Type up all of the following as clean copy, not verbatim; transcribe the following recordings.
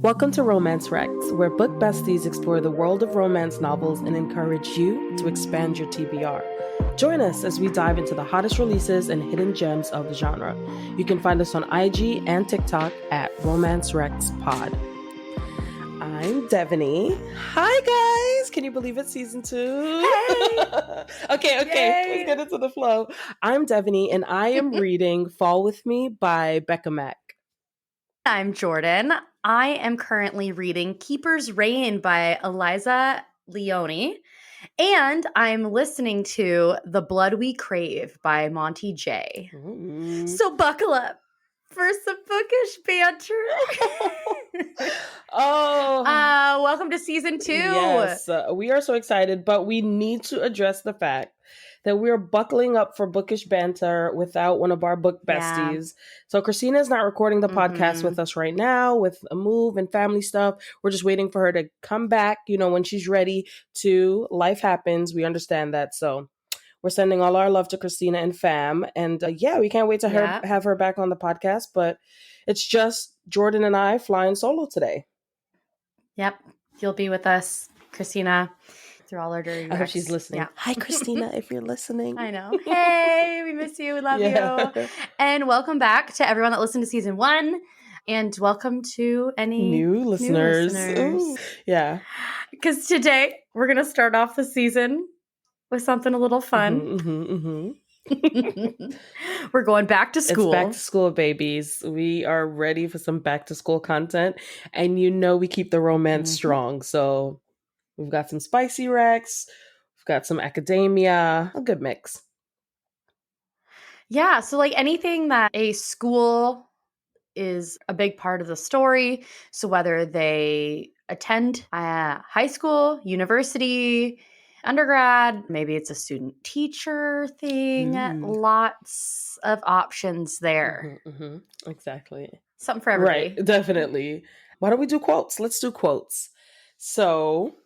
Welcome to Romance Rex, where book besties explore the world of romance novels and encourage you to expand your TBR. Join us as we dive into the hottest releases and hidden gems of the genre. You can find us on IG and TikTok at Romance Rex Pod. I'm Devaney. Hi guys! Can you believe it's season 2? Hey! Okay, Yay! let's get into the flow. I'm Devaney and I am reading Fall With Me by Becca Mack. I'm Jordan. I am currently reading Keeper's Reign by Eliza Leone, and I'm listening to The Blood We Crave by Monty J. Ooh. So buckle up for some bookish banter. Welcome to season 2. Yes, we are so excited, but we need to address the fact that we're buckling up for bookish banter without one of our book besties. Yeah. So Christina is not recording the podcast with us right now with a move and family stuff. We're just waiting for her to come back, when she's ready to. Life happens. We understand that. So we're sending all our love to Christina and fam. And we can't wait to have her back on the podcast. But it's just Jordan and I flying solo today. Yep. You'll be with us, Christina, through all our dirty I hope she's listening. Yeah. Hi, Christina, if you're listening. I know. Hey, we miss you. We love you. And welcome back to everyone that listened to season 1. And welcome to any new listeners. Ooh. Yeah. Because today we're going to start off the season with something a little fun. We're going back to school. It's back to school, babies. We are ready for some back to school content. And we keep the romance strong. So we've got some spicy Rex. We've got some academia. A good mix. Yeah. So anything that a school is a big part of the story. So whether they attend high school, university, undergrad, maybe it's a student-teacher thing. Lots of options there. Exactly. Something for everybody. Right, definitely. Why don't we do quotes? Let's do quotes. So...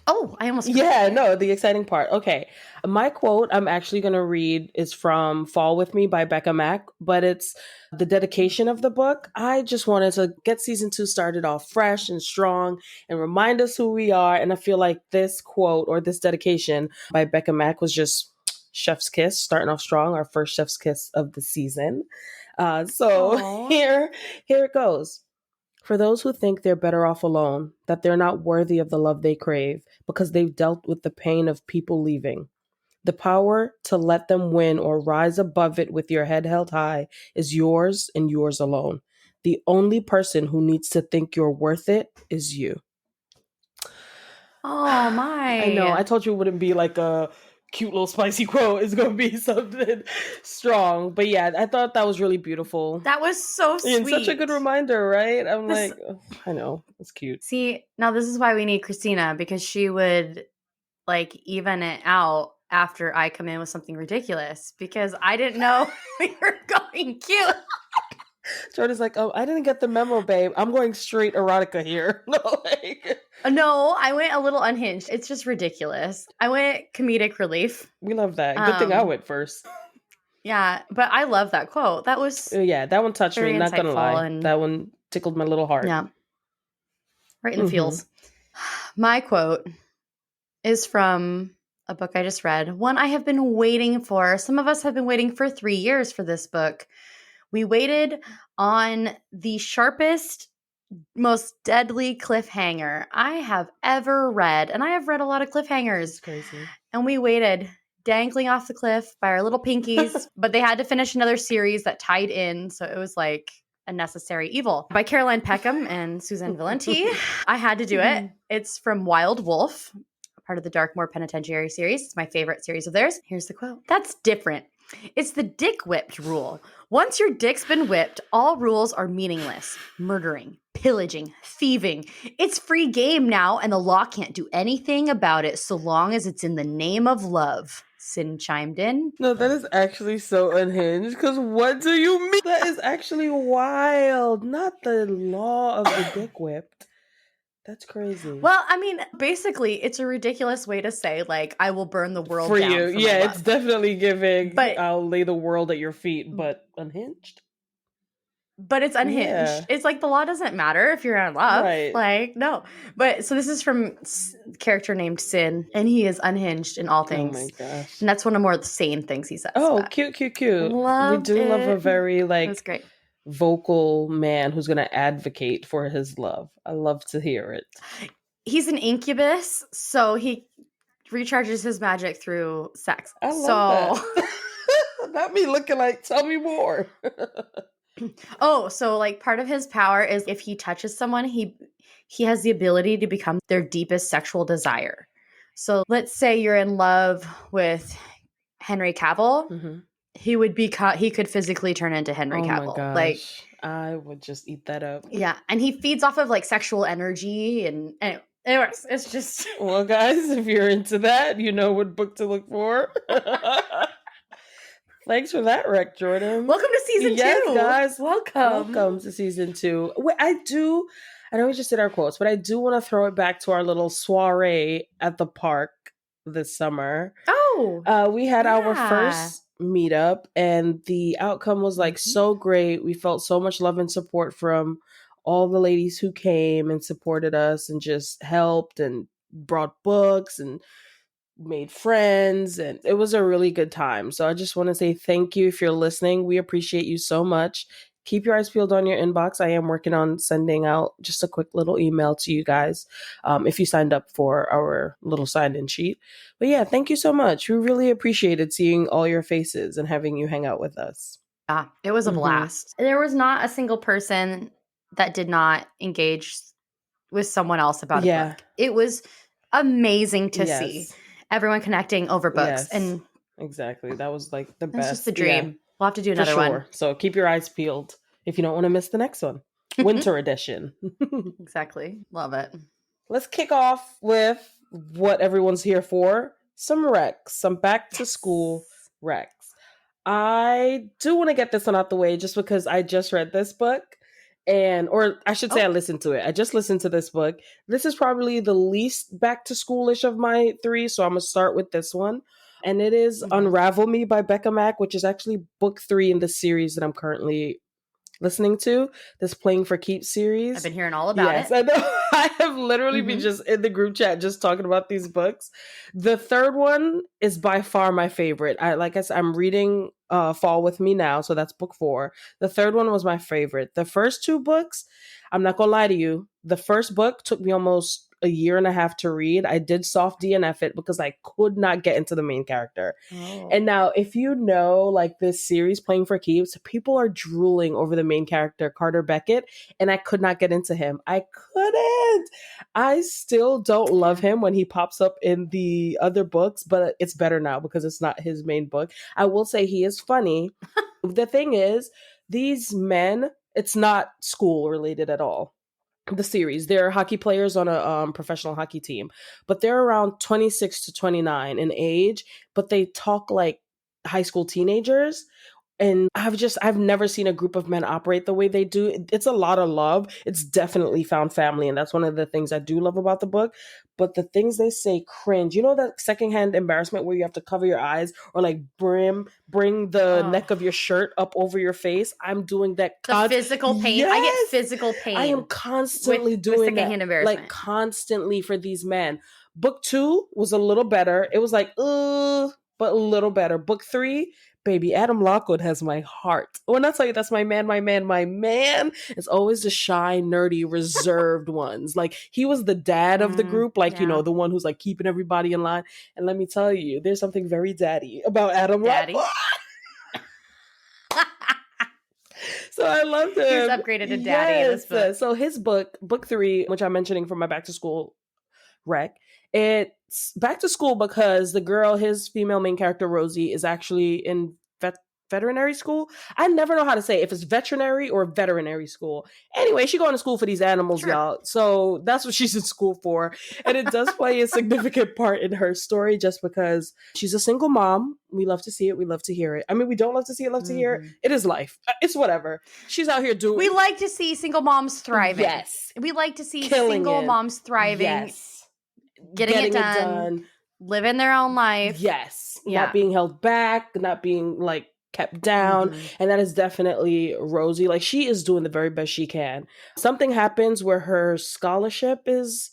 Oh, I almost... the exciting part. Okay. My quote I'm actually going to read is from Fall With Me by Becca Mack, but it's the dedication of the book. I just wanted to get season 2 started off fresh and strong and remind us who we are. And I feel like this quote or this dedication by Becca Mack was just chef's kiss, starting off strong, our first chef's kiss of the season. Here it goes. For those who think they're better off alone, that they're not worthy of the love they crave because they've dealt with the pain of people leaving. The power to let them win or rise above it with your head held high is yours and yours alone. The only person who needs to think you're worth it is you. Oh, my. I know. I told you it wouldn't be like a cute little spicy quote. It's going to be something strong. But yeah, I thought that was really beautiful. That was so sweet. And such a good reminder, right? I know. It's cute. See, now this is why we need Christina, because she would even it out after I come in with something ridiculous, because I didn't know we were going cute. Jordan's like, oh, I didn't get the memo, babe. I'm going straight erotica here. No, I went a little unhinged. It's just ridiculous. I went comedic relief. We love that. Good thing I went first. Yeah, but I love that quote. That was that one touched me, not gonna lie. That one tickled my little heart. Yeah. Right in the feels. My quote is from a book I just read. One I have been waiting for. Some of us have been waiting for 3 years for this book. We waited on the sharpest, most deadly cliffhanger I have ever read. And I have read a lot of cliffhangers. It's crazy. And we waited, dangling off the cliff by our little pinkies. But they had to finish another series that tied in. So it was like a necessary evil. By Caroline Peckham and Suzanne Valenti. I had to do it. It's from Wild Wolf, part of the Darkmoor Penitentiary series. It's my favorite series of theirs. Here's the quote. That's different. It's the dick whipped rule. Once your dick's been whipped, all rules are meaningless. Murdering, pillaging, thieving. It's free game now, and the law can't do anything about it so long as it's in the name of love. Sin chimed in. No, that is actually so unhinged, because what do you mean? That is actually wild. Not the law of the dick whipped. That's crazy. Well, I mean, basically, it's a ridiculous way to say, I will burn the world for down you. For yeah, my it's love. definitely giving, but I'll lay the world at your feet, but unhinged? but it's unhinged. Yeah. It's like the law doesn't matter if you're in love. Right. Like, no. But so this is from character named Sin, and he is unhinged in all things. Oh my gosh. And that's one of more sane things he says. Oh, cute. We do love a very That's great. vocal man who's going to advocate for his love. I love to hear it. He's an incubus, so he recharges his magic through sex. I love that. Not me looking like, tell me more. Oh, so like part of his power is if he touches someone, he has the ability to become their deepest sexual desire. So let's say you're in love with Henry Cavill. Mm-hmm. He could physically turn into Henry Cavill. My gosh. Like, I would just eat that up. Yeah, and he feeds off of like sexual energy, and anyway, it's just. Well, guys, if you're into that, you know what book to look for. Thanks for that, Rec Jordan. Welcome to season 2. Yes, guys. Welcome to season 2. Wait, I know we just did our quotes, but I do want to throw it back to our little soiree at the park this summer. Oh. We had our first meetup, and the outcome was like so great. We felt so much love and support from all the ladies who came and supported us and just helped and brought books and made friends, and it was a really good time. So I just want to say thank you if you're listening. We appreciate you so much. Keep your eyes peeled on your inbox. I am working on sending out just a quick little email to you guys if you signed up for our little sign-in sheet. But yeah, thank you so much. We really appreciated seeing all your faces and having you hang out with us. It was a blast. There was not a single person that did not engage with someone else about a book. It was amazing to see everyone connecting over books. And exactly. That was like the best. That's just the dream. Yeah. We'll have to do another one. So keep your eyes peeled if you don't want to miss the next one. Winter edition. Exactly. Love it. Let's kick off with what everyone's here for. Some recs. Some back to school recs. I do want to get this one out the way just because I just read this book. Or I should say I listened to it. I just listened to this book. This is probably the least back to schoolish of my 3, so I'm going to start with this one. And it is Unravel Me by Becca Mack, which is actually book 3 in the series that I'm currently listening to, this Playing for Keeps series. I've been hearing all about it. I know. I have literally been just in the group chat just talking about these books. The third one is by far my favorite. Like I said, I'm reading Fall With Me now, so that's book 4. The third one was my favorite. The first 2 books, I'm not gonna lie to you, the first book took me almost a year and a half to read. I did soft DNF it because I could not get into the main character. And now, if you know, like this series Playing for Keeps, people are drooling over the main character, Carter Beckett, and I could not get into him. I couldn't. I still don't love him when he pops up in the other books, but it's better now because it's not his main book. I will say he is funny. The thing is, these men, it's not school related at all. The series, they're hockey players on a professional hockey team, but they're around 26 to 29 in age, but they talk like high school teenagers. And I've never seen a group of men operate the way they do. It's a lot of love. It's definitely found family. And that's one of the things I do love about the book. But the things they say cringe. You know that secondhand embarrassment where you have to cover your eyes or like bring the neck of your shirt up over your face? I'm doing that. The physical pain. Yes! I get physical pain. I am constantly doing with secondhand embarrassment. Like constantly for these men. Book 2 was a little better. It was like, but a little better. Book 3, baby, Adam Lockwood has my heart. When I tell you that's my man, it's always the shy, nerdy, reserved ones. Like he was the dad of the group, like, you know, the one who's like keeping everybody in line. And let me tell you, there's something very daddy about Adam Lockwood. So I loved him. He's upgraded to daddy in this book. So his book 3, which I'm mentioning from my back to school rec, it's back to school because the girl, his female main character, Rosie, is actually in veterinary school. I never know how to say if it's veterinary or veterinary school. Anyway, she's going to school for these animals, y'all. So that's what she's in school for. And it does play a significant part in her story just because she's a single mom. We love to see it. We love to hear it. I mean, we don't love to see it, love to hear it. It is life. It's whatever. She's out here doing. We like to see single moms thriving. Yes. We like to see single moms thriving. Yes. Getting it done. Living their own life. Yes. Yeah. Not being held back. Not being like kept down. And that is definitely Rosie. Like, she is doing the very best she can. Something happens where her scholarship is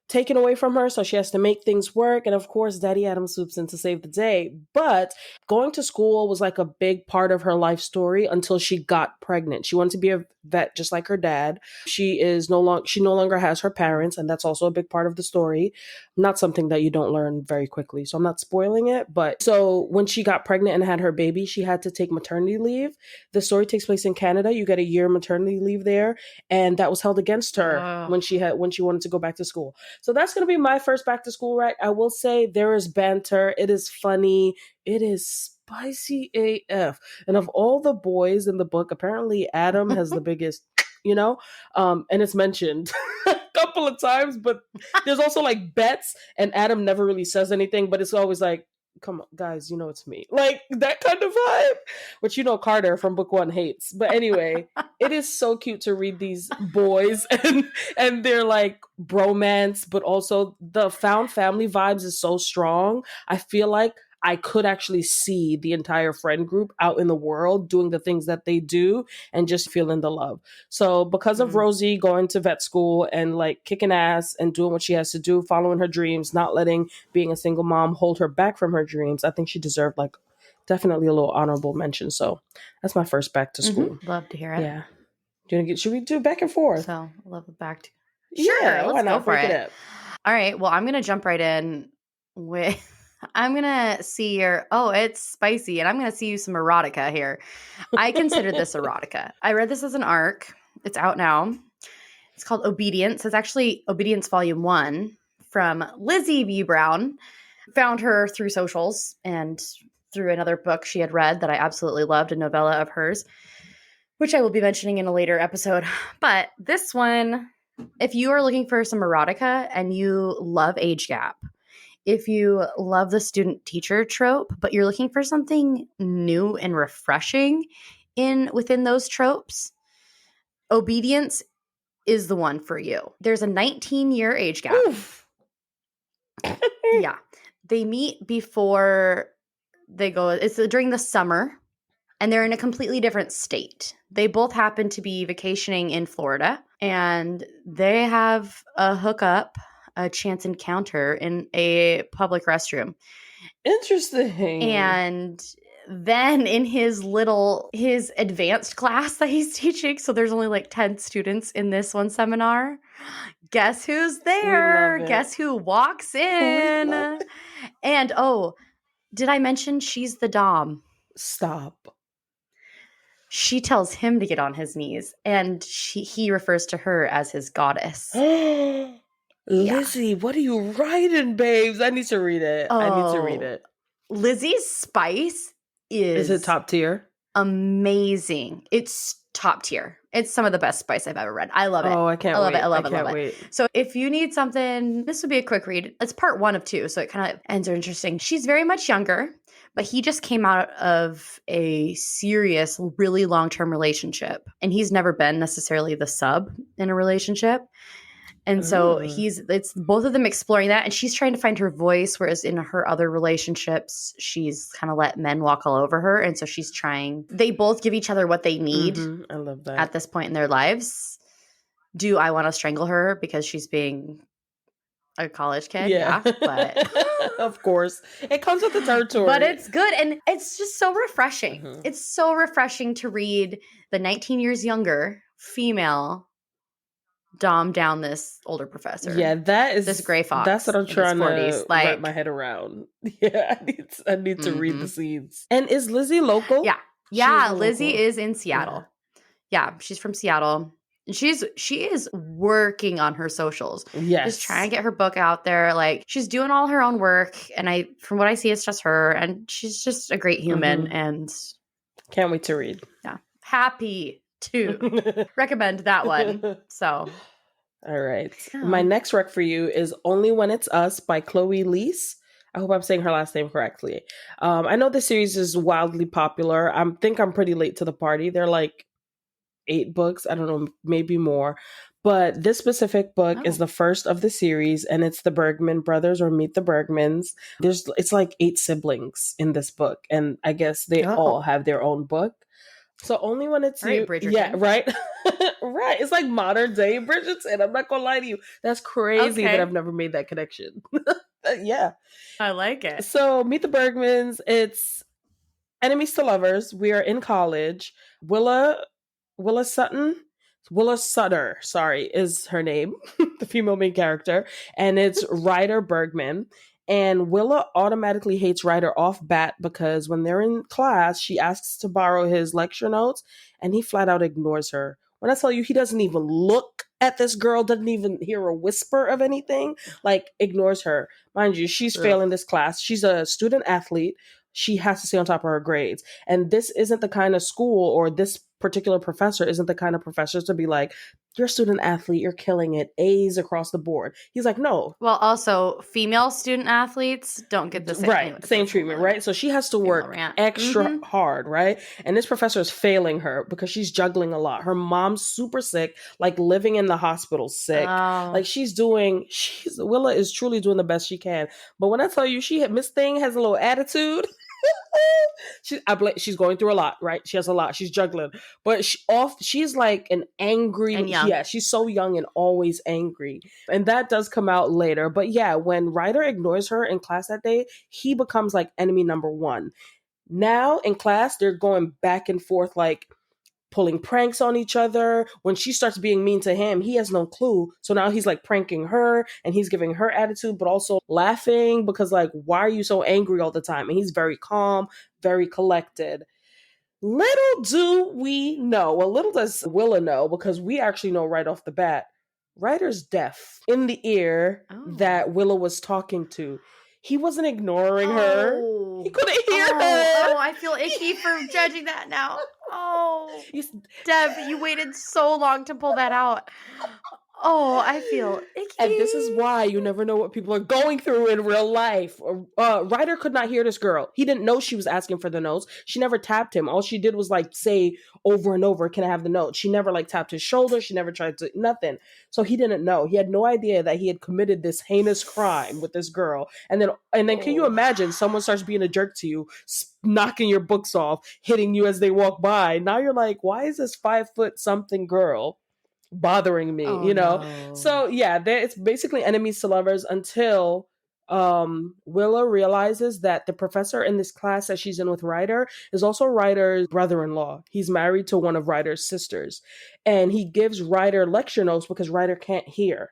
taken away from her, so she has to make things work. And of course, Daddy Adam swoops in to save the day. But going to school was like a big part of her life story until she got pregnant. She wanted to be a vet just like her dad. She no longer has her parents, and that's also a big part of the story. Not something that you don't learn very quickly, so I'm not spoiling it. But so when she got pregnant and had her baby, she had to take maternity leave. The story takes place in Canada. You get a year maternity leave there, and that was held against her when she wanted to go back to school. So that's going to be my first back to school rec. I will say there is banter. It is funny. It is spicy AF. And of all the boys in the book, apparently Adam has the biggest, and it's mentioned a couple of times, but there's also like bets, and Adam never really says anything, but it's always like, come on, guys, it's me. Like, that kind of vibe, which Carter from book 1 hates. But anyway, it is so cute to read these boys and they're like bromance, but also the found family vibes is so strong. I feel like I could actually see the entire friend group out in the world doing the things that they do and just feeling the love. So because of Rosie going to vet school and like kicking ass and doing what she has to do, following her dreams, not letting being a single mom hold her back from her dreams, I think she deserved like definitely a little honorable mention. So that's my first back to school. Love to hear it. Yeah. Should we do back and forth? So I love the back to. Sure, yeah, let's go for it. Up. All right. Well, I'm going to jump right in with. I'm going to see it's spicy, and I'm going to see you some erotica here. I consider this erotica. I read this as an ARC. It's out now. It's called Obedience. It's actually Obedience Volume 1 from Lizzie B. Brown. Found her through socials and through another book she had read that I absolutely loved, a novella of hers, which I will be mentioning in a later episode. But this one, if you are looking for some erotica and you love age gap, if you love the student-teacher trope, but you're looking for something new and refreshing within those tropes, Obedience is the one for you. There's a 19-year age gap. Yeah. They meet before they go. It's during the summer, and they're in a completely different state. They both happen to be vacationing in Florida, and they have a hookup, a chance encounter in a public restroom. Interesting. And then in his advanced class that he's teaching, so there's only like 10 students in this one seminar. Guess who's there? Guess who walks in? And did I mention she's the dom? Stop. She tells him to get on his knees, and he refers to her as his goddess. Lizzie, what are you writing, babes? I need to read it. Lizzie's spice is it top tier? Amazing. It's top tier. It's some of the best spice I've ever read. I love it. Oh, I can't wait. I love it. Wait. So if you need something, this would be a quick read. It's part 1 of 2, so it kind of ends are interesting. She's very much younger, but he just came out of a serious, really long-term relationship, and he's never been necessarily the sub in a relationship. And so it's both of them exploring that, and she's trying to find her voice, whereas in her other relationships, she's kind of let men walk all over her. And so they both give each other what they need. I love that. At this point in their lives. Do I want to strangle her because she's being a college kid? Yeah, but of course. It comes with the territory. But it's good, and it's just so refreshing. It's so refreshing to read the 19 years younger female dom down this older professor. Yeah, that is this gray fox. That's what I'm trying to wrap my head around. Yeah, I need to read the scenes. And is Lizzie local? Yeah, Lizzie is in Seattle. Yeah, she's from Seattle. And she is working on her socials. Yes. Just trying to get her book out there. Like, she's doing all her own work, and from what I see, it's just her, and she's just a great human, and can't wait to read. Yeah. Happy to recommend that one. So, all right. My next rec for you is Only When It's Us by Chloe Leese. I hope I'm saying her last name correctly. I know the series is wildly popular. I think I'm pretty late to the party. They're like 8 books. I don't know, maybe more. But this specific book is the first of the series, and it's the Bergman brothers, or Meet the Bergmans. It's like 8 siblings in this book, and I guess they all have their own book. So only when it's All right, you, Bridgerton. yeah, right, right. It's like modern day Bridgerton. I'm not gonna lie to you. That's crazy that I've never made that connection. Yeah, I like it. So Meet the Bergmans. It's enemies to lovers. We are in college. Willa Sutton. Willa Sutter, sorry, is her name, the female main character, and it's Ryder Bergman. And Willa automatically hates Ryder off bat because when they're in class, she asks to borrow his lecture notes, and he flat out ignores her. When I tell you, he doesn't even look at this girl, doesn't even hear a whisper of anything, like ignores her. Mind you, she's failing this class. She's a student athlete. She has to stay on top of her grades. And this isn't the kind of school, or this particular professor isn't the kind of professors to be like, you're a student athlete, you're killing it, A's across the board. He's like, no. Well, also, female student athletes don't get the same treatment, right? So she has to work extra hard, right? And this professor is failing her because she's juggling a lot. Her mom's super sick, like living in the hospital sick. Like Willa is truly doing the best she can. But when I tell you, Miss Thing has a little attitude. She's going through a lot, right? She has a lot. She's juggling, but she's like an angry. And young. Yeah, she's so young and always angry, and that does come out later. But yeah, when Ryder ignores her in class that day, he becomes like enemy number one. Now in class, they're going back and forth, like pulling pranks on each other. When she starts being mean to him, he has no clue. So now he's like pranking her, and he's giving her attitude, but also laughing because like, why are you so angry all the time? And he's very calm, very collected. Little do we know, well, little does Willa know, because we actually know right off the bat, Ryder's deaf in the ear that Willa was talking to. He wasn't ignoring her. He couldn't hear her. Oh, I feel icky for judging that now. Oh, Deb, you waited so long to pull that out. Oh, I feel icky. And this is why you never know what people are going through in real life. Ryder could not hear this girl. He didn't know she was asking for the notes. She never tapped him. All she did was like say over and over, can I have the notes? She never like tapped his shoulder. She never tried to, nothing. So he didn't know. He had no idea that he had committed this heinous crime with this girl. And then can you imagine someone starts being a jerk to you, knocking your books off, hitting you as they walk by? Now you're like, why is this 5 foot something girl bothering me, No. So yeah, it's basically enemies to lovers until Willa realizes that the professor in this class that she's in with Ryder is also Ryder's brother-in-law. He's married to one of Ryder's sisters, and he gives Ryder lecture notes because Ryder can't hear.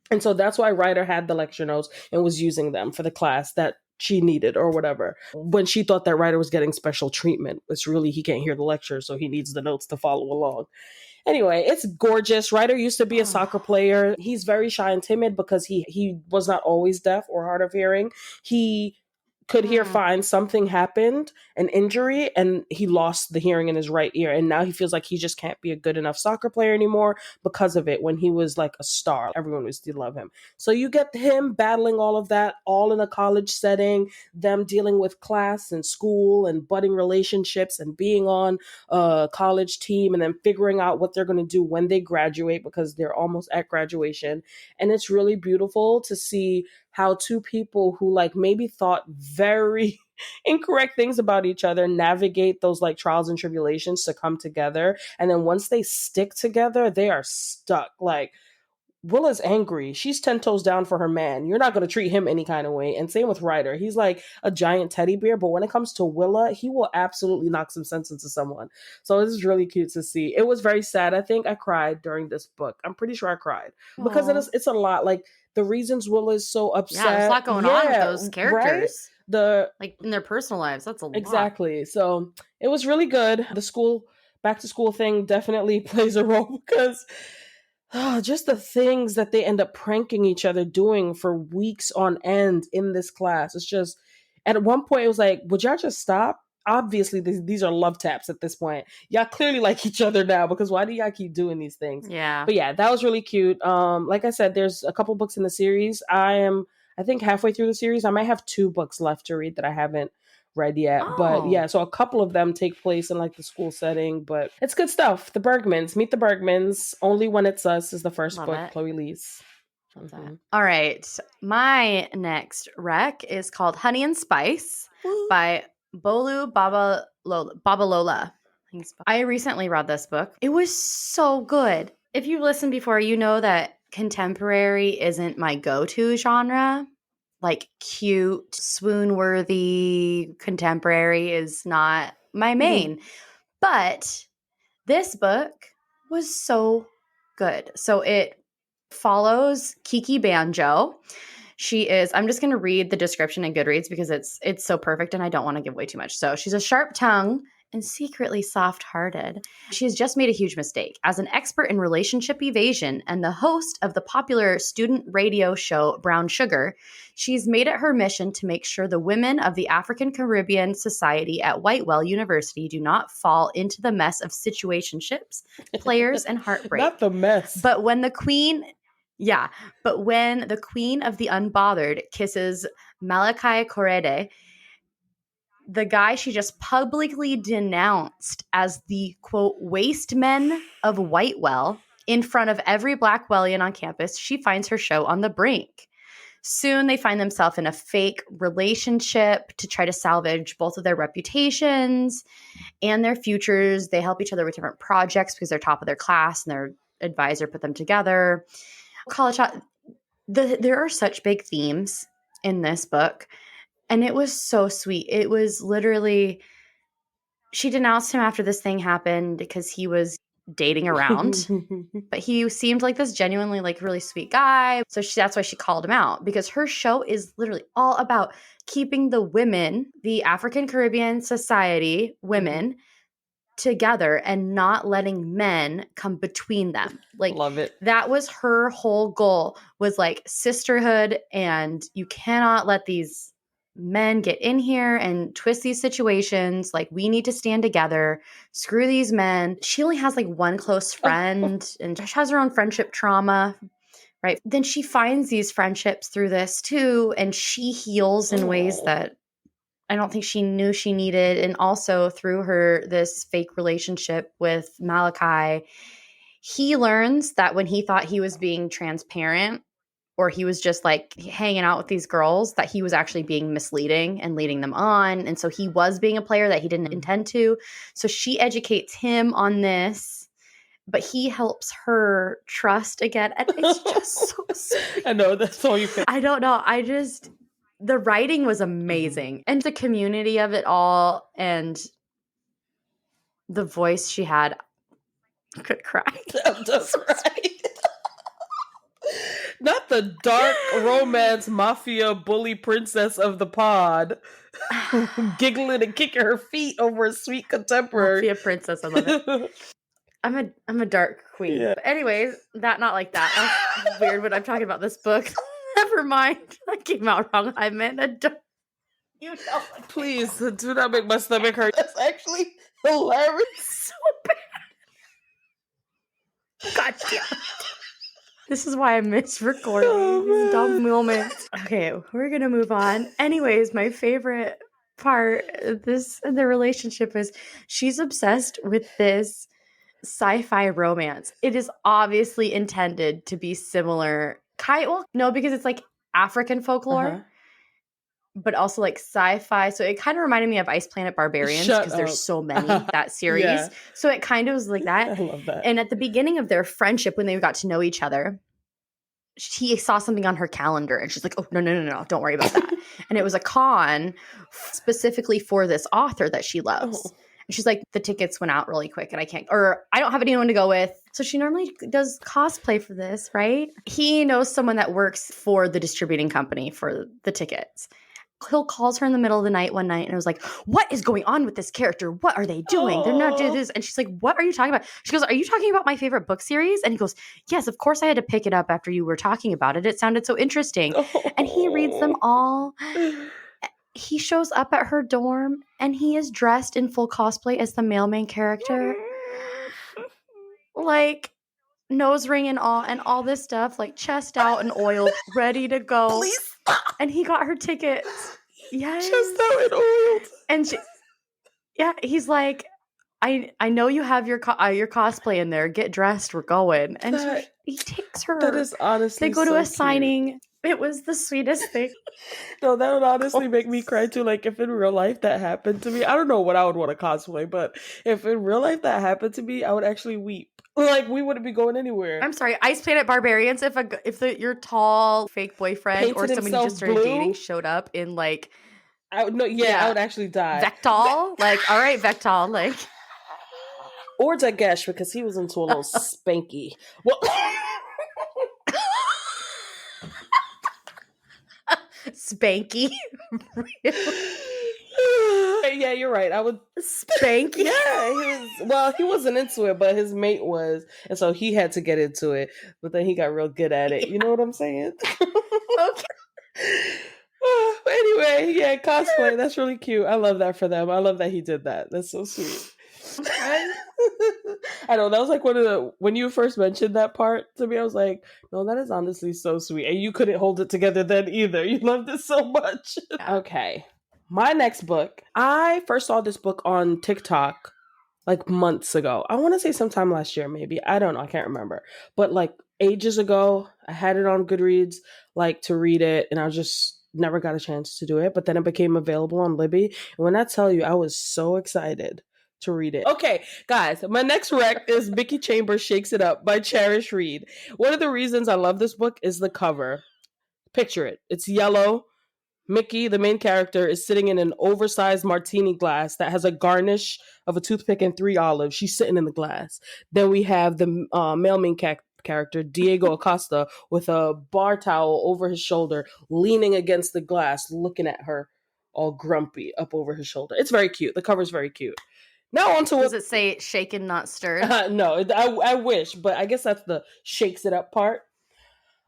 And so that's why Ryder had the lecture notes and was using them for the class that she needed or whatever. When she thought that Ryder was getting special treatment, it's really he can't hear the lecture, so he needs the notes to follow along. Anyway, it's gorgeous. Ryder used to be a soccer player. He's very shy and timid because he was not always deaf or hard of hearing. He could hear fine. Something happened, an injury, and he lost the hearing in his right ear. And now he feels like he just can't be a good enough soccer player anymore because of it. When he was like a star, everyone used to love him. So you get him battling all of that, all in a college setting, them dealing with class and school and budding relationships and being on a college team, and then figuring out what they're going to do when they graduate because they're almost at graduation. And it's really beautiful to see how two people who like maybe thought very incorrect things about each other navigate those like trials and tribulations to come together. And then once they stick together, they are stuck. Like, Willa's angry. She's 10 toes down for her man. You're not going to treat him any kind of way. And same with Ryder. He's like a giant teddy bear, but when it comes to Willa, he will absolutely knock some sense into someone. So this is really cute to see. It was very sad. I think I cried during this book. I'm pretty sure I cried because it's a lot. Like, the reasons Willa is so upset. Yeah, there's a lot going on with those characters. Right? Like in their personal lives. That's a lot. Exactly. So it was really good. The back to school thing definitely plays a role because just the things that they end up pranking each other doing for weeks on end in this class. It's just, at one point it was like, would y'all just stop? Obviously these are love taps at this point. Y'all clearly like each other now, because why do y'all keep doing these things? Yeah. But yeah, that was really cute. Like I said, there's a couple books in the series. I think halfway through the series. I might have 2 books left to read that I haven't read yet. But yeah, so a couple of them take place in like the school setting, but it's good stuff. The Bergmans, Meet the Bergmans, Only When It's Us is the first Love book, it. Chloe Lee's. All right. My next rec is called Honey and Spice by Bolu Babalola. I recently read this book. It was so good. If you've listened before, you know that contemporary isn't my go-to genre. Like cute, swoon-worthy contemporary is not my main. But this book was so good. So it follows Kiki Banjo. She is, I'm just going to read the description in Goodreads because it's so perfect and I don't want to give away too much. So she's a sharp tongue and secretly soft-hearted. She has just made a huge mistake. As an expert in relationship evasion and the host of the popular student radio show Brown Sugar, she's made it her mission to make sure the women of the African Caribbean Society at Whitewell University do not fall into the mess of situationships, players, and heartbreak. Not the mess. But when the queen of the Unbothered kisses Malachi Korede, the guy she just publicly denounced as the, quote, waste men of Whitewell in front of every Blackwellian on campus, she finds her show on the brink. Soon they find themselves in a fake relationship to try to salvage both of their reputations and their futures. They help each other with different projects because they're top of their class and their advisor put them together. There are such big themes in this book. And it was so sweet. It was literally, she denounced him after this thing happened because he was dating around. But he seemed like this genuinely like really sweet guy. So that's why she called him out, because her show is literally all about keeping the women, the African Caribbean Society women, together and not letting men come between them. Like, love it. That was her whole goal, was like sisterhood, and you cannot let these men get in here and twist these situations. Like, we need to stand together. Screw these men. She only has like one close friend and she has her own friendship trauma, right? Then she finds these friendships through this too, and she heals in ways that I don't think she knew she needed. And also through this fake relationship with Malachi, he learns that when he thought he was being transparent, or he was just like hanging out with these girls, that he was actually being misleading and leading them on. And so he was being a player that he didn't intend to. So she educates him on this, but he helps her trust again. And it's just so sweet. I know, that's all you can. I don't know. The writing was amazing. And the community of it all and the voice she had, I could cry. I'm just right. Not the dark romance mafia bully princess of the pod, giggling and kicking her feet over a sweet contemporary. Mafia princess, I love it. I'm a dark queen. Yeah. But anyways, not like that. That's weird when I'm talking about this book. Never mind. I came out wrong. I meant a dark. You know. Please do not make my stomach hurt. That's actually hilarious. So bad. God damn it. This is why I miss recording these dumb moments. Okay, we're gonna move on. Anyways, my favorite part of the relationship is she's obsessed with this sci-fi romance. It is obviously intended to be similar. No, because it's like African folklore, but also like sci-fi. So it kind of reminded me of Ice Planet Barbarians because there's so many, that series. Yeah. So it kind of was like that. I love that. And at the beginning of their friendship, when they got to know each other, he saw something on her calendar and she's like, oh, no, don't worry about that. And it was a con specifically for this author that she loves. Oh. And she's like, the tickets went out really quick and I don't have anyone to go with. So she normally does cosplay for this, right? He knows someone that works for the distributing company for the tickets. Hill calls her in the middle of the night one night and was like, what is going on with this character? What are they doing? They're not doing this. And she's like, what are you talking about? She goes, are you talking about my favorite book series? And he goes, yes, of course I had to pick it up after you were talking about it. It sounded so interesting. And he reads them all. He shows up at her dorm and he is dressed in full cosplay as the male main character. Like nose ring and all this stuff, like chest out and oiled, ready to go. Please stop. And he got her tickets. Yes. Just how it oiled. And he's like, I know you have your cosplay in there. Get dressed. We're going. And so he takes her. That is honestly They go to so a signing. cute. It was the sweetest thing. No, that would honestly make me cry too. Like, if in real life that happened to me, I don't know what I would want to cosplay, but if in real life that happened to me, I would actually weep. Like, we wouldn't be going anywhere. I'm sorry, Ice Planet Barbarians. If your tall fake boyfriend Painted or somebody you just started blue? dating showed up in like, I would actually die. Vectol, like, all right, Vectol, like, or Dagesh, because he was into a little spanky. Well. Spanky. Yeah, you're right. I would Spanky. Yeah, he wasn't into it, but his mate was, and so he had to get into it. But then he got real good at it. You know what I'm saying? Okay. Anyway, yeah, cosplay. That's really cute. I love that for them. I love that he did that. That's so sweet. I know, that was like when you first mentioned that part to me, I was like, no, that is honestly so sweet. And you couldn't hold it together then either. You loved it so much. Yeah. Okay. My next book, I first saw this book on TikTok like months ago. I want to say sometime last year, maybe. I don't know. I can't remember. But like ages ago, I had it on Goodreads, like to read it, and I just never got a chance to do it. But then it became available on Libby. And when I tell you, I was so excited to read it. Okay, guys, my next rec is Mickey Chambers Shakes It Up by Cherish Reed. One of the reasons I love this book is the cover. Picture it. It's yellow. Mickey, the main character, is sitting in an oversized martini glass that has a garnish of a toothpick and 3 olives. She's sitting in the glass. Then we have the male main character, Diego Acosta, with a bar towel over his shoulder, leaning against the glass, looking at her all grumpy up over his shoulder. It's very cute. The cover's very cute. Now on to Does it say shaken, not stirred? No, I wish, but I guess that's the shakes it up part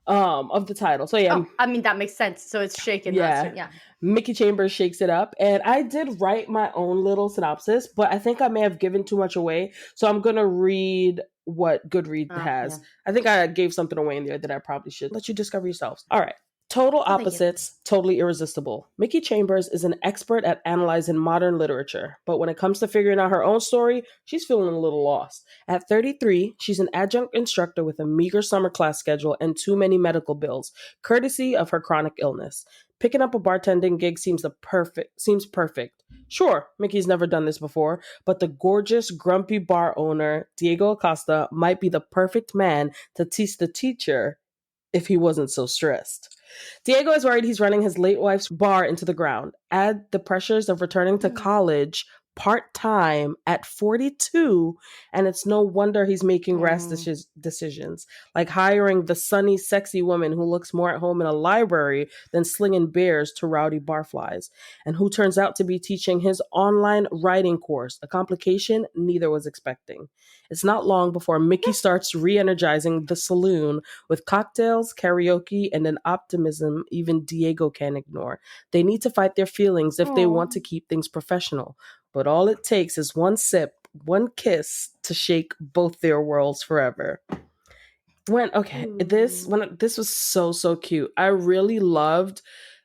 of the title. So yeah. I mean, that makes sense. So it's shaken, not stirred. Yeah. Mickey Chambers Shakes It Up. And I did write my own little synopsis, but I think I may have given too much away. So I'm going to read what Goodreads has. Yeah. I think I gave something away in there that I probably should let you discover yourselves. All right. Total opposites, totally irresistible. Mickey Chambers is an expert at analyzing modern literature, but when it comes to figuring out her own story, she's feeling a little lost. At 33, she's an adjunct instructor with a meager summer class schedule and too many medical bills, courtesy of her chronic illness. Picking up a bartending gig seems perfect. Sure, Mickey's never done this before, but the gorgeous, grumpy bar owner, Diego Acosta, might be the perfect man to teach the teacher if he wasn't so stressed. Diego is worried he's running his late wife's bar into the ground. Add the pressures of returning to college part-time at 42, and it's no wonder he's making rash decisions, like hiring the sunny, sexy woman who looks more at home in a library than slinging beers to rowdy barflies, and who turns out to be teaching his online writing course, a complication neither was expecting. It's not long before Mickey starts re-energizing the saloon with cocktails, karaoke, and an optimism even Diego can't ignore. They need to fight their feelings if they want to keep things professional. But all it takes is one sip, one kiss to shake both their worlds forever. This was so cute. I really loved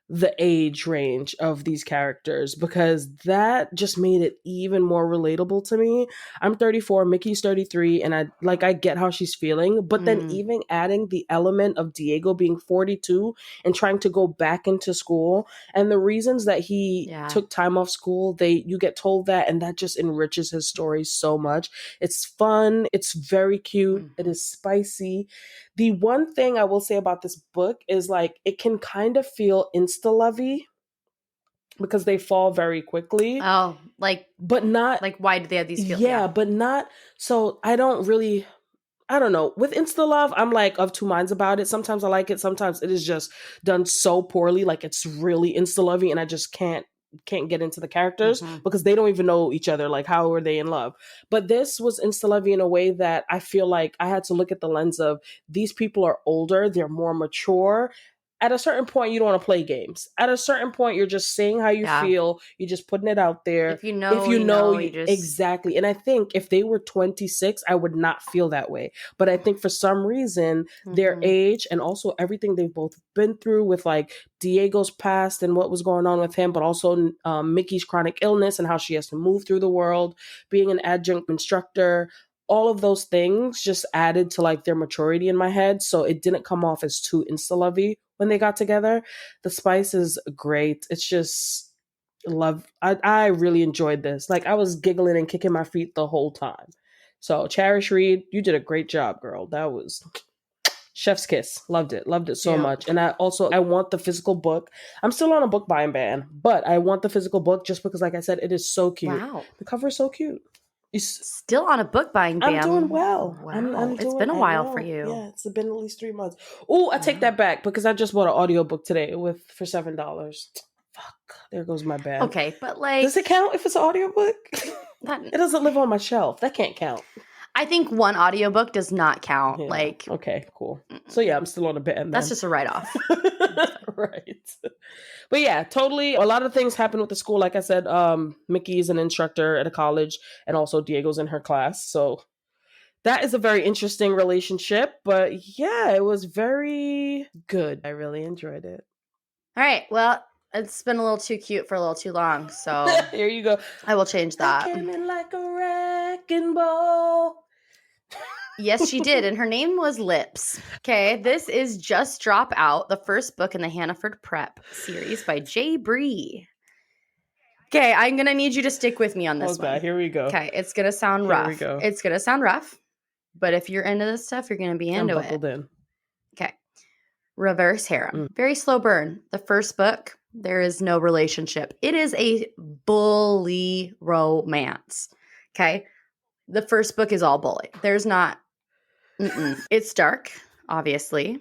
the age range of these characters because that just made it even more relatable to me. I'm 34, Mickey's 33, and I get how she's feeling, but then even adding the element of Diego being 42 and trying to go back into school and the reasons that he took time off school, you get told that, and that just enriches his story so much. It's fun, it's very cute, it is spicy. The one thing I will say about this book is like it can kind of feel insta-lovey because they fall very quickly. Oh, but not like why do they have these feelings? Yeah, but not so I don't know. With insta-love, I'm like of two minds about it. Sometimes I like it, sometimes it is just done so poorly, like it's really insta-lovey and I just can't get into the characters because they don't even know each other. Like, how are they in love? But this was insta-lovey in a way that I feel like I had to look at the lens of these people are older, they're more mature, at a certain point, you don't want to play games. At a certain point, you're just saying how you feel. You're just putting it out there. If you know, you just... Exactly. And I think if they were 26, I would not feel that way. But I think for some reason, their age and also everything they've both been through with like Diego's past and what was going on with him, but also Mickey's chronic illness and how she has to move through the world, being an adjunct instructor, all of those things just added to like their maturity in my head. So it didn't come off as too insta-lovey when they got together. The spice is great. It's just love. I really enjoyed this. Like I was giggling and kicking my feet the whole time. So Cherish Reed, you did a great job, girl. That was chef's kiss. Loved it so much. And I want the physical book. I'm still on a book buying ban, but I want the physical book just because, like I said, it is so cute. Wow. The cover is so cute. Still on a book buying ban. I'm doing well. Wow. It's been a while for you. Yeah, it's been at least 3 months. Oh, I take that back because I just bought an audiobook today for $7. Fuck, there goes my ban. Okay, but like... Does it count if it's an audiobook? It doesn't live on my shelf. That can't count. I think one audiobook does not count. Yeah. Like... Okay, cool. So yeah, I'm still on a ban. That's just a write-off. Right. But yeah, totally. A lot of things happen with the school. Like I said, Mickey is an instructor at a college and also Diego's in her class. So that is a very interesting relationship. But yeah, it was very good. I really enjoyed it. All right. Well, it's been a little too cute for a little too long. So here you go. I will change that. I came in like a wrecking ball. Yes, she did. And her name was Lips. Okay. This is Just Drop Out, the first book in the Hannaford Prep series by Jay Bree. Okay. I'm going to need you to stick with me on this one. Here we go. Okay. It's going to sound rough. Here we go. It's going to sound rough. But if you're into this stuff, you're going to be into I'm buckled in. Okay. Reverse Harem. Very slow burn. The first book, there is no relationship. It is a bully romance. Okay. The first book is all bully. There's not... It's dark, obviously.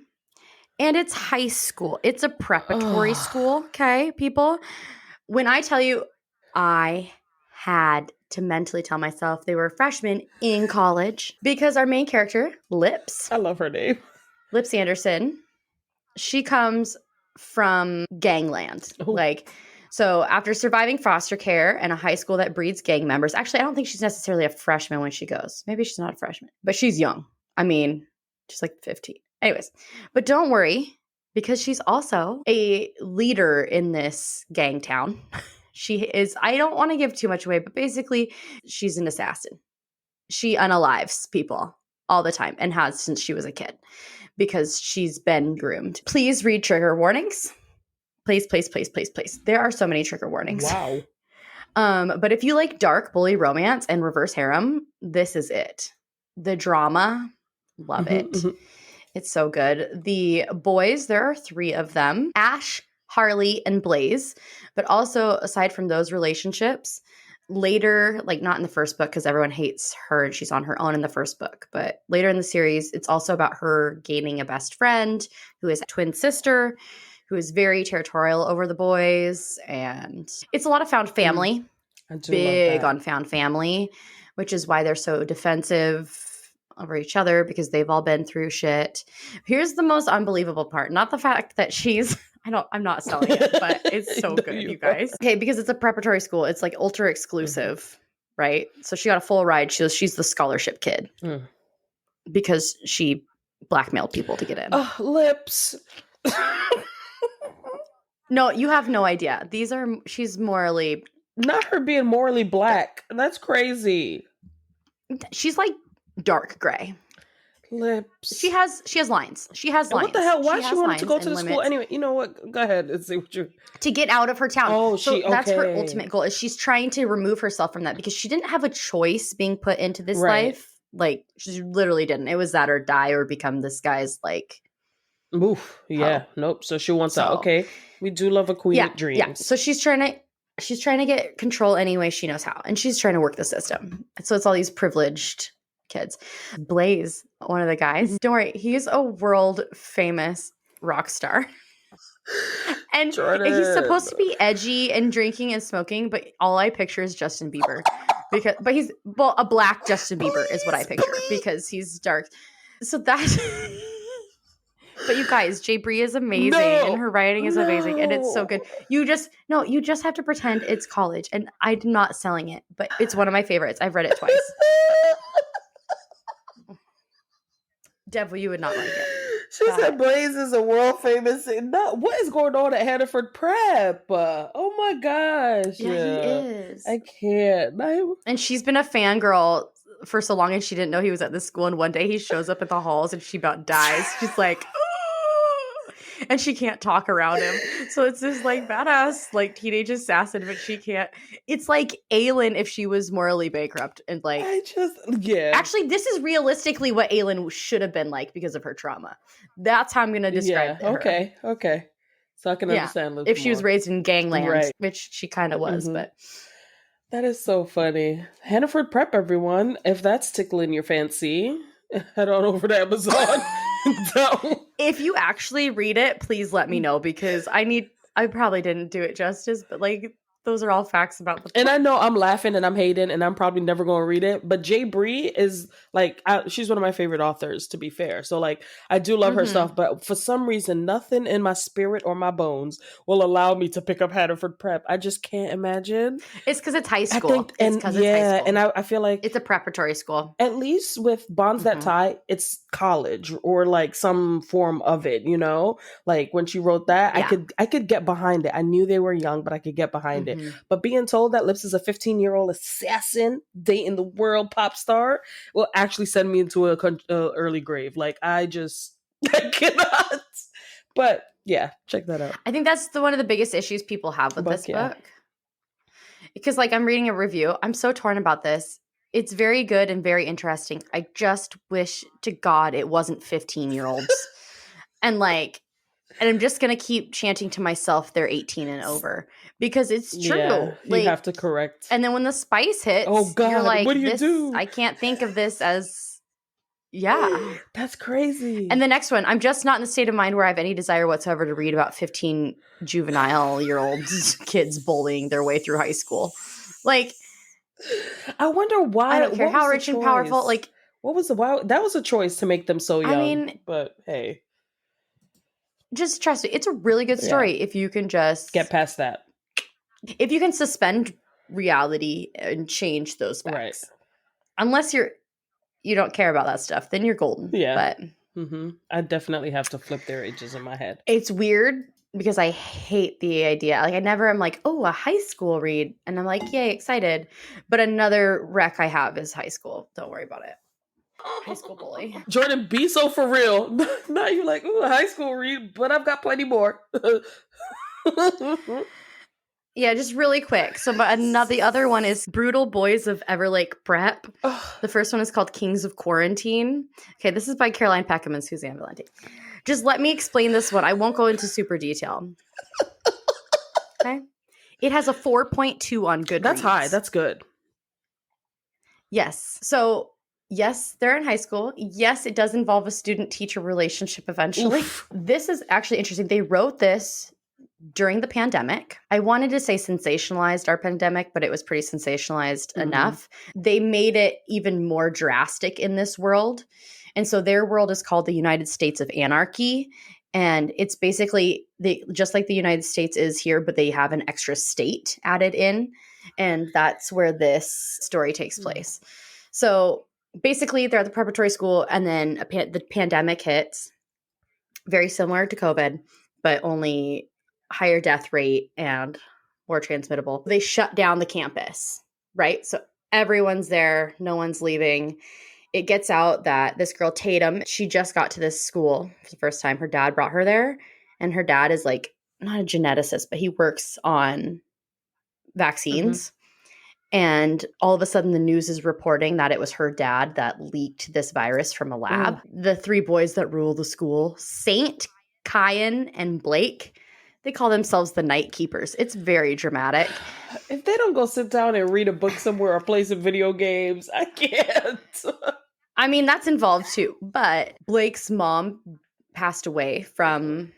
And it's high school. It's a preparatory school, okay, people? When I tell you, I had to mentally tell myself they were freshmen in college because our main character, Lips. I love her name. Lips Anderson. She comes from gangland. Ooh. So after surviving foster care and a high school that breeds gang members, actually, I don't think she's necessarily a freshman when she goes. Maybe she's not a freshman, but she's young. I mean, she's like 15. Anyways, but don't worry because she's also a leader in this gang town. She is, I don't want to give too much away, but basically she's an assassin. She unalives people all the time and has since she was a kid because she's been groomed. Please read trigger warnings. Please, please, please, please, please. There are so many trigger warnings. Wow. But if you like dark bully romance and reverse harem, this is it. The drama, love it. It's so good. The boys, there are 3 of them. Ash, Harley, and Blaze. But also, aside from those relationships, later, like not in the first book because everyone hates her and she's on her own in the first book. But later in the series, it's also about her gaining a best friend who is a twin sister who is very territorial over the boys. And it's a lot of found family. Big on found family, which is why they're so defensive over each other because they've all been through shit. Here's the most unbelievable part. Not the fact that she's, I'm not selling it, but it's so good, you guys. Okay, because it's a preparatory school. It's like ultra exclusive, right? So she got a full ride. She's the scholarship kid because she blackmailed people to get in. Oh, Lips. No, you have no idea. She's morally... Not her being morally black. That's crazy. She's like dark gray. Lips. She has lines. She has lines. What the hell? Why she wanted to go to the school? Anyway, you know what? Go ahead and say what you... To get out of her town. Oh, that's her ultimate goal. Is she's trying to remove herself from that because she didn't have a choice being put into this life. Like, she literally didn't. It was that or die or become this guy's like... Oof. Yeah. Nope. So she wants out. Okay. We do love a queen of dreams. Yeah. So she's trying to get control any way she knows how. And she's trying to work the system. So it's all these privileged kids. Blaze, one of the guys, don't worry, he's a world famous rock star. And he's supposed to be edgy and drinking and smoking, but all I picture is Justin Bieber. But he's a black Justin Bieber is what I picture because he's dark. So that... But you guys, Jay Bree is amazing, and her writing is amazing, and it's so good. You just have to pretend it's college, and I'm not selling it, but it's one of my favorites. I've read it twice. Devil, you would not like it. She said Blaze is a world famous. No, what is going on at Hannaford Prep? Oh my gosh. Yeah, he is. I can't. And she's been a fangirl for so long, and she didn't know he was at this school. And one day he shows up at the halls and she about dies. She's like, and she can't talk around him. So it's this like badass like teenage assassin, but she can't. It's like Aylin if she was morally bankrupt and like Actually, this is realistically what Aylin should have been like because of her trauma. That's how I'm gonna describe her. Okay. So I can understand if she was raised in gangland, which she kind of was, but that is so funny. Hannaford Prep, everyone. If that's tickling your fancy, head on over to Amazon. If you actually read it, please let me know because I probably didn't do it justice, but like those are all facts about the book. And I know I'm laughing and I'm hating and I'm probably never going to read it, but Jay Bree is like, she's one of my favorite authors, to be fair. So like, I do love her stuff, but for some reason, nothing in my spirit or my bones will allow me to pick up Hannaford Prep. I just can't imagine. It's because it's high school. It's high school. And I feel like it's a preparatory school. At least with Bonds That Tie, it's college or like some form of it, you know? Like when she wrote that, I could get behind it. I knew they were young, but I could get behind it. But being told that Lips is a 15-year-old assassin dating the world pop star will actually send me into a early grave. Like I cannot. But yeah, check that out. I think that's one of the biggest issues people have with this book. Because like I'm reading a review. I'm so torn about this. It's very good and very interesting. I just wish to God it wasn't 15-year-olds. And I'm just going to keep chanting to myself they're 18 and over because it's true. Yeah, you have to correct. And then when the spice hits, oh God, you're like, what do you do? I can't think of this as, That's crazy. And the next one, I'm just not in the state of mind where I have any desire whatsoever to read about 15 juvenile-year-old kids bullying their way through high school. Like, I wonder why. I don't care how rich and powerful. Like, what was that was a choice to make them so young. I mean, but hey. Just trust me. It's a really good story if you can just get past that. If you can suspend reality and change those facts. Right. Unless you don't care about that stuff, then you're golden. Yeah. But I definitely have to flip their ages in my head. It's weird because I hate the idea. Like I never am like, oh, a high school read. And I'm like, yay, excited. But another rec I have is high school. Don't worry about it. High school bully. Jordan, be so for real. Now you're like, ooh, high school read, but I've got plenty more. Yeah, just really quick. So the other one is Brutal Boys of Everlake Prep. The first one is called Kings of Quarantine. Okay, this is by Caroline Peckham and Suzanne Valenti. Just let me explain this one. I won't go into super detail. Okay. It has a 4.2 on Goodreads. That's high. That's good. Yes. So yes, they're in high school. Yes, it does involve a student-teacher relationship eventually. Oof. This is actually interesting. They wrote this during the pandemic. I wanted to say sensationalized our pandemic, but it was pretty sensationalized enough. They made it even more drastic in this world. And so their world is called the United States of Anarchy. And it's basically just like the United States is here, but they have an extra state added in. And that's where this story takes place. So basically, they're at the preparatory school, and then the pandemic hits, very similar to COVID, but only higher death rate and more transmittable. They shut down the campus, right? So everyone's there. No one's leaving. It gets out that this girl, Tatum, she just got to this school for the first time. Her dad brought her there, and her dad is like not a geneticist, but he works on vaccines. And all of a sudden, the news is reporting that it was her dad that leaked this virus from a lab. The three boys that rule the school, Saint, Kyan, and Blake, they call themselves the Night Keepers. It's very dramatic. If they don't go sit down and read a book somewhere or play some video games, I can't. I mean, that's involved too. But Blake's mom passed away from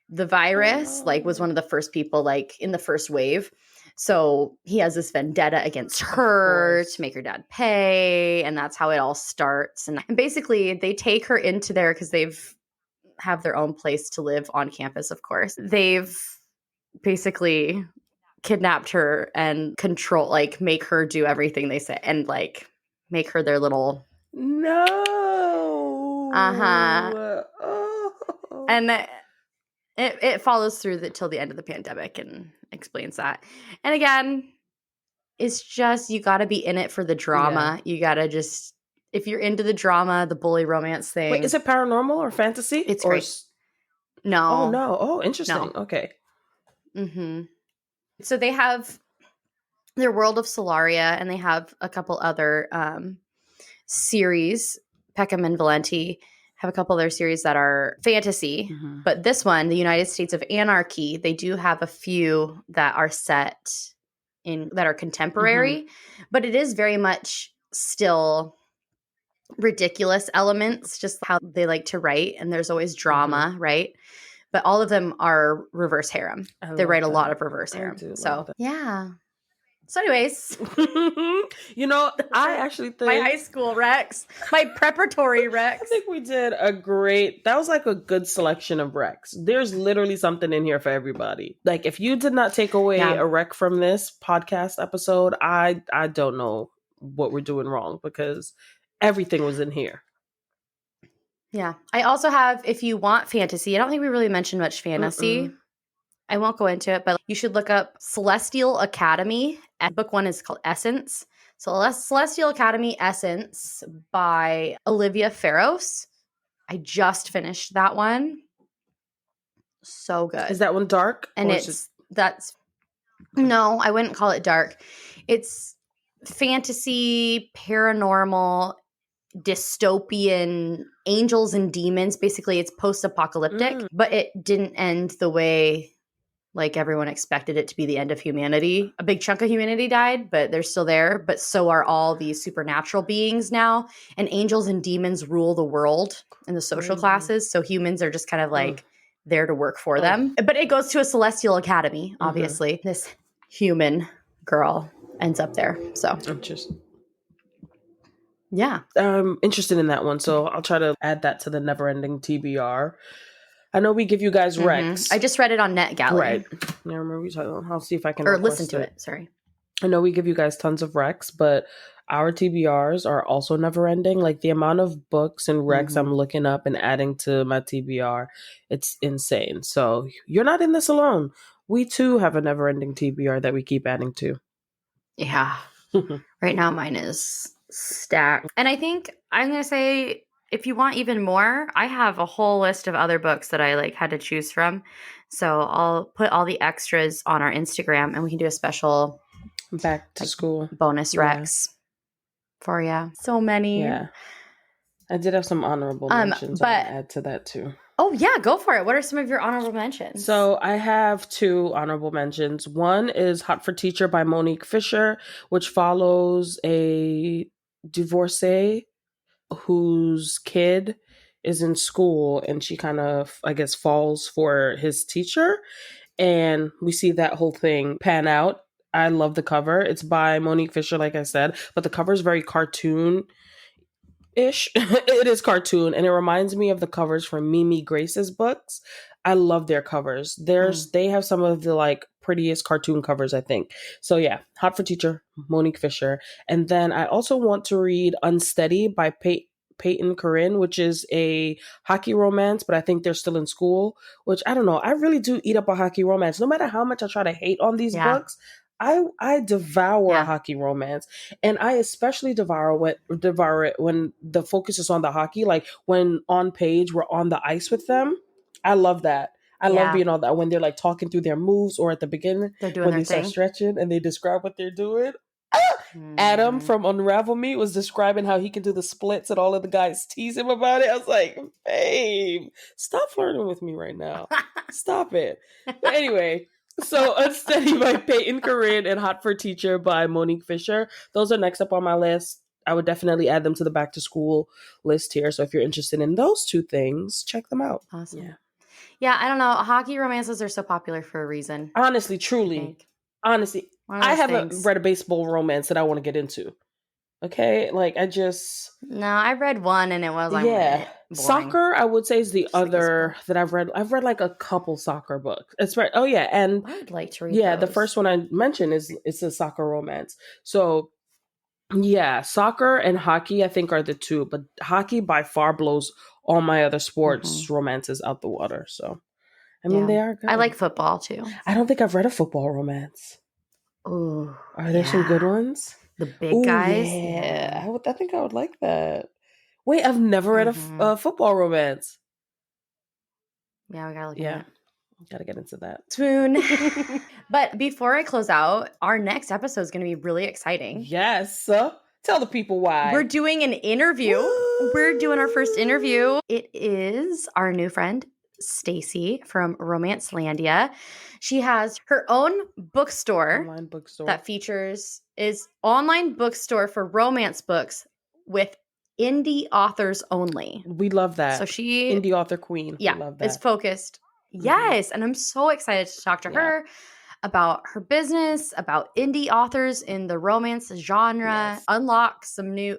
the virus, was one of the first people, in the first wave. So he has this vendetta against her to make her dad pay. And that's how it all starts. And basically, they take her into there because they've have their own place to live on campus, of course. They've basically kidnapped her and make her do everything they say and like make her their little No. Oh. And it follows through till the end of the pandemic and explains that. And again, it's just you got to be in it for the drama. You got to just if you're into the drama, the bully romance thing. Wait, is it paranormal or fantasy? It's great. No. Oh no. Oh, interesting. No. Okay. Mm-hmm. So they have their World of Solaria, and they have a couple other series. Peckham and Valenti have a couple other series that are fantasy. Mm-hmm. But this one, the United States of Anarchy, they do have a few that are set that are contemporary. Mm-hmm. But it is very much still ridiculous elements, just how they like to write. And there's always drama, right? But all of them are reverse harem. They write a lot of reverse harem. So, yeah. So anyways. I actually think. My high school recs. My preparatory recs. I think we did that was like a good selection of recs. There's literally something in here for everybody. Like if you did not take away a rec from this podcast episode, I don't know what we're doing wrong because everything was in here. Yeah. I also have, if you want fantasy, I don't think we really mentioned much fantasy. Mm-mm. I won't go into it, but you should look up Celestial Academy. Book 1 is called Essence. So Celestial Academy Essence by Olivia Farros. I just finished that one. So good. Is that one dark? And no, I wouldn't call it dark. It's fantasy, paranormal, dystopian, angels and demons. Basically, it's post-apocalyptic, but it didn't end the way like everyone expected it to be the end of humanity. A big chunk of humanity died, but they're still there. But so are all these supernatural beings now. And angels and demons rule the world in the social classes. So humans are just kind of like there to work for them. But it goes to a celestial academy, obviously. This human girl ends up there. So yeah. I'm interested in that one. So I'll try to add that to the never-ending TBR. I know we give you guys recs. I just read it on NetGalley. Right. I remember you talking. I'll see if I can listen to it. Sorry. I know we give you guys tons of recs, but our TBRs are also never ending. Like the amount of books and recs I'm looking up and adding to my TBR, it's insane. So you're not in this alone. We too have a never ending TBR that we keep adding to. Yeah. Right now mine is stacked. And I think I'm going to say, if you want even more, I have a whole list of other books that I like had to choose from. So I'll put all the extras on our Instagram and we can do a special back to school bonus recs for you. So many. Yeah. I did have some honorable mentions. I'll add to that too. Oh yeah, go for it. What are some of your honorable mentions? So I have 2 honorable mentions. One is Hot for Teacher by Monique Fisher, which follows a divorcee whose kid is in school and she kind of, I guess, falls for his teacher. And we see that whole thing pan out. I love the cover. It's by Monique Fisher, like I said, but the cover is very cartoon-ish. It is cartoon, and it reminds me of the covers from Mimi Grace's books. I love their covers. They have some of the like prettiest cartoon covers, I think. So yeah, Hot for Teacher, Monique Fisher. And then I also want to read Unsteady by Peyton Corinne, which is a hockey romance, but I think they're still in school, which I don't know. I really do eat up a hockey romance. No matter how much I try to hate on these books, I devour a hockey romance, and I especially devour it when the focus is on the hockey, like when on page we're on the ice with them. I love that. I love being on that when they're like talking through their moves, or at the beginning they're doing when their they thing. start stretching and they describe what they're doing. Adam from Unravel Me was describing how he can do the splits and all of the guys tease him about it. I was like, babe, stop flirting with me right now. Stop it. But anyway, so Unsteady by Peyton Corinne and Hot for Teacher by Monique Fisher. Those are next up on my list. I would definitely add them to the back to school list here. So if you're interested in those 2 things, check them out. Awesome. Yeah, I don't know. Hockey romances are so popular for a reason. Honestly, truly. Honestly, I haven't read a baseball romance that I want to get into. Okay, like I just No, I read one and it was like yeah. boring. Soccer, I would say, is the Just like other that I've read. I've read like a couple soccer books. It's right. Oh yeah, and I would like to read yeah, the those. first one I mentioned is it's a soccer romance. So yeah, soccer and hockey I think are the two, but hockey by far blows all my other sports romances out the water. So I mean, they are I good. like football too. I don't think I've read a football romance. Ooh, Are there some good ones? The big Oh guys. yeah, I think I would like that. Wait, I've never read a football romance. Yeah, we gotta look Yeah, at it. gotta get into that. Swoon. But before I close out, our next episode is going to be really exciting. Yes. Tell the people why. We're doing an interview. Woo! We're doing our first interview. It is our new friend, Stacy from Romancelandia. She has her own bookstore. Online bookstore. That features is online bookstore for romance books with indie authors only. We love that. So she indie author queen. Yeah, we love that. is focused. Yes, and I'm so excited to talk to her about her business, about indie authors in the romance genre, unlock some new.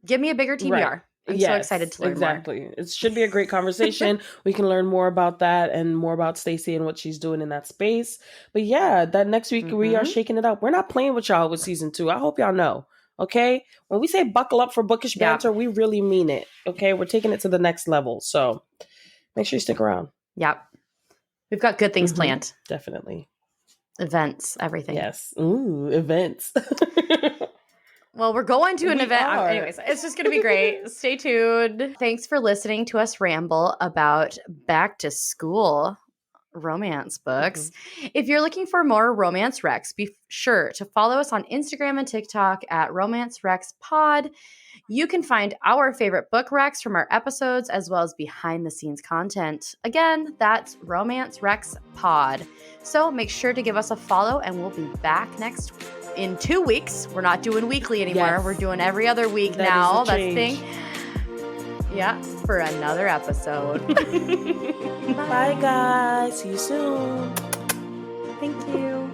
Give me a bigger TBR. Right. I'm so excited to learn exactly. more. It should be a great conversation. We can learn more about that and more about Stacey and what she's doing in that space. But yeah, that next week we are shaking it up. We're not playing with y'all with season 2. I hope y'all know. Okay? When we say buckle up for bookish banter, we really mean it. Okay? We're taking it to the next level. So make sure you stick around. Yep. We've got good things planned. Definitely. Events, everything. Yes. Ooh, events. Well, we're going to an event. Anyways, it's just going to be great. Stay tuned. Thanks for listening to us ramble about back to school romance books. If you're looking for more romance recs, be sure to follow us on Instagram and TikTok at Romance Recs Pod. You can find our favorite book recs from our episodes as well as behind the scenes content. Again, that's Romance Recs Pod. So make sure to give us a follow and we'll be back in 2 weeks. We're not doing weekly anymore. Yes. We're doing every other week now. That's the thing. Yeah, for another episode. Bye, guys. See you soon. Thank you.